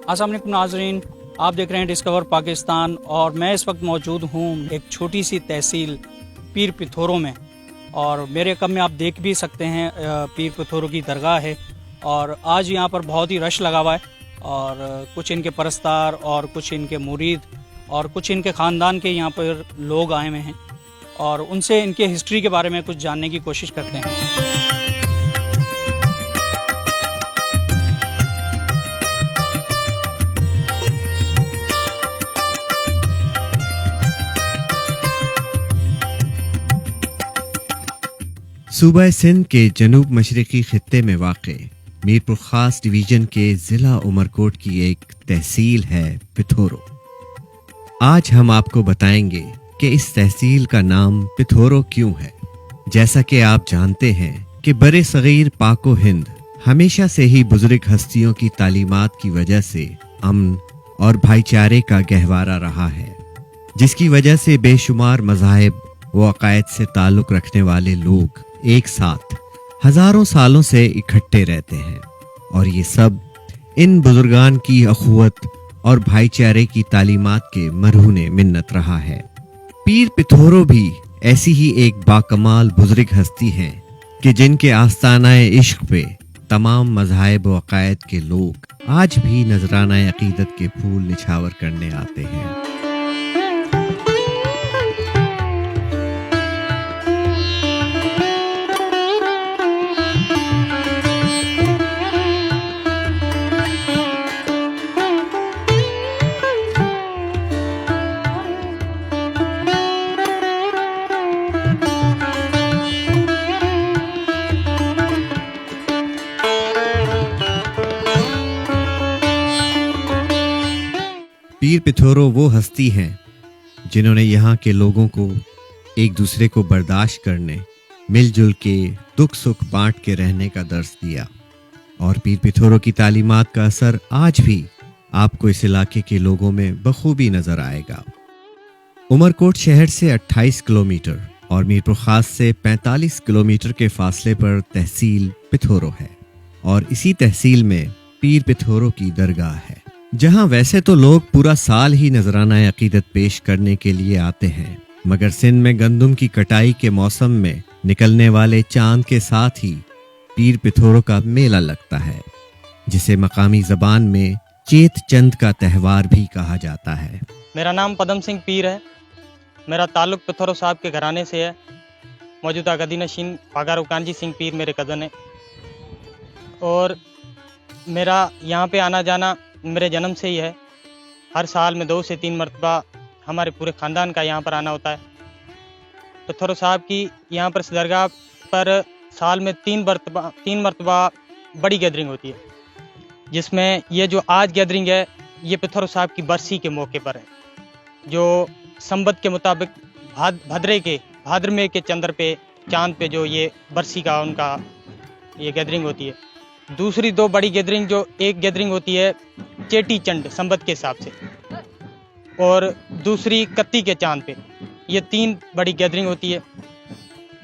السلام علیکم ناظرین، آپ دیکھ رہے ہیں ڈسکور پاکستان اور میں اس وقت موجود ہوں ایک چھوٹی سی تحصیل پیر پتھوروں میں، اور میرے کم میں آپ دیکھ بھی سکتے ہیں پیر پتھوروں کی درگاہ ہے، اور آج یہاں پر بہت ہی رش لگا ہوا ہے، اور کچھ ان کے پرستار اور کچھ ان کے مرید اور کچھ ان کے خاندان کے یہاں پر لوگ آئے ہوئے ہیں، اور ان سے ان کے ہسٹری کے بارے میں کچھ جاننے کی کوشش کرتے ہیں۔ صوبہ سندھ کے جنوب مشرقی خطے میں واقع میرپور خاص ڈویژن کے ضلع عمرکوٹ کی ایک تحصیل ہے پتھورو۔ آج ہم آپ کو بتائیں گے کہ اس تحصیل کا نام پتھورو کیوں ہے۔ جیسا کہ آپ جانتے ہیں کہ برِ صغیر پاک و ہند ہمیشہ سے ہی بزرگ ہستیوں کی تعلیمات کی وجہ سے امن اور بھائی چارے کا گہوارہ رہا ہے، جس کی وجہ سے بے شمار مذاہب و عقائد سے تعلق رکھنے والے لوگ ایک ساتھ ہزاروں سالوں سے اکٹھے رہتے ہیں، اور یہ سب ان بزرگان کی اخوت اور بھائی چارے کی تعلیمات کے مرہون منت رہا ہے۔ پیر پتھورو بھی ایسی ہی ایک باکمال بزرگ ہستی ہیں کہ جن کے آستانہ عشق پہ تمام مذاہب و عقائد کے لوگ آج بھی نذرانہ عقیدت کے پھول نچھاور کرنے آتے ہیں۔ پیر پتھورو وہ ہستی ہیں جنہوں نے یہاں کے لوگوں کو ایک دوسرے کو برداشت کرنے، مل جل کے دکھ سکھ بانٹ کے رہنے کا درس دیا، اور پیر پتھورو کی تعلیمات کا اثر آج بھی آپ کو اس علاقے کے لوگوں میں بخوبی نظر آئے گا۔ عمرکوٹ شہر سے 28 کلومیٹر اور میرپور خاص سے 45 کلومیٹر کے فاصلے پر تحصیل پتھورو ہے، اور اسی تحصیل میں پیر پتھورو کی درگاہ ہے، جہاں ویسے تو لوگ پورا سال ہی نذرانہ عقیدت پیش کرنے کے لیے آتے ہیں، مگر سندھ میں گندم کی کٹائی کے موسم میں نکلنے والے چاند کے ساتھ ہی پیر پتھورو کا میلہ لگتا ہے، جسے مقامی زبان میں چیت چند کا تہوار بھی کہا جاتا ہے۔ میرا نام پدم سنگھ پیر ہے، میرا تعلق پتھورو صاحب کے گھرانے سے ہے۔ موجودہ گدی نشین پاگارو کانجی سنگھ پیر میرے کزن ہیں، اور میرا یہاں پہ آنا جانا میرے جنم سے ہی ہے۔ ہر سال میں 2 سے 3 مرتبہ ہمارے پورے خاندان کا یہاں پر آنا ہوتا ہے۔ پتھورو صاحب کی یہاں پر درگاہ پر سال میں 3 مرتبہ بڑی گیدرنگ ہوتی ہے، جس میں یہ جو آج گیدرنگ ہے یہ پتھورو صاحب کی برسی کے موقع پر ہے، جو سنبت کے مطابق بھادر میں کے چندر پہ چاند پہ جو یہ برسی کا ان کا یہ گیدرنگ ہوتی ہے۔ دوسری 2 بڑی گیدرنگ، جو ایک گیدرنگ ہوتی ہے چیٹی چنڈ سنبت کے حساب سے، اور دوسری کتی کے چاند پہ، یہ 3 بڑی گیدرنگ ہوتی ہے،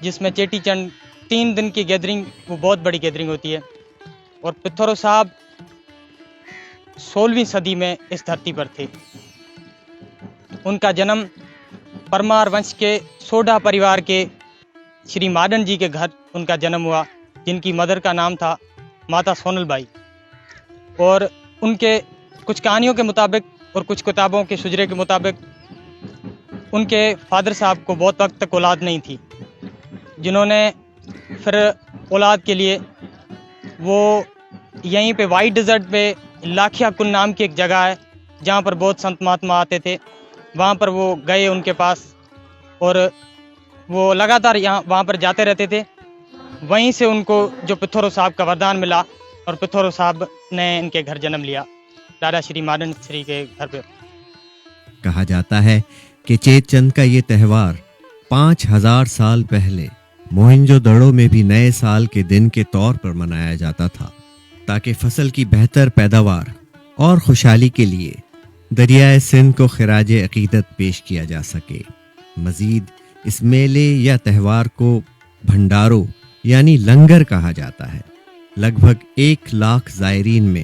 جس میں چیٹی چنڈ 3 دن کی گیدرنگ وہ بہت بڑی گیدرنگ ہوتی ہے۔ اور پتھورو صاحب 16ویں صدی میں اس دھرتی پر تھے۔ ان کا جنم پرمار ونش کے سوڈا پریوار کے شری ماڈن جی کے گھر ان کا جنم ہوا، جن کی مدر کا نام تھا ماتا سونل بائی، اور ان کے کچھ کہانیوں کے مطابق اور کچھ کتابوں کے شجرے کے مطابق ان کے فادر صاحب کو بہت وقت تک اولاد نہیں تھی، جنہوں نے پھر اولاد کے لیے وہ یہیں پہ وائٹ ڈیزرٹ پہ لاکھیا کن نام کی ایک جگہ ہے جہاں پر بہت سنت مہاتما آتے تھے، وہاں پر وہ گئے ان کے پاس، اور وہ لگاتار وہاں پر جاتے رہتے تھے۔ وہیں سے ان کو جو پتھورو صاحب کا وردان ملا، اور پتھورو صاحب نے ان کے گھر جنم لیا، دادا شری مادن شری کے گھر پہ۔ کہا جاتا ہے کہ چیت چند کا یہ تہوار 5000 سال پہلے موہنجو دڑو میں بھی نئے سال کے دن کے طور پر منایا جاتا تھا، تاکہ فصل کی بہتر پیداوار اور خوشحالی کے لیے دریائے سندھ کو خراج عقیدت پیش کیا جا سکے۔ مزید اس میلے یا تہوار کو بھنڈارو یعنی لنگر کہا جاتا ہے۔ لگ بھگ 1 لاکھ زائرین میں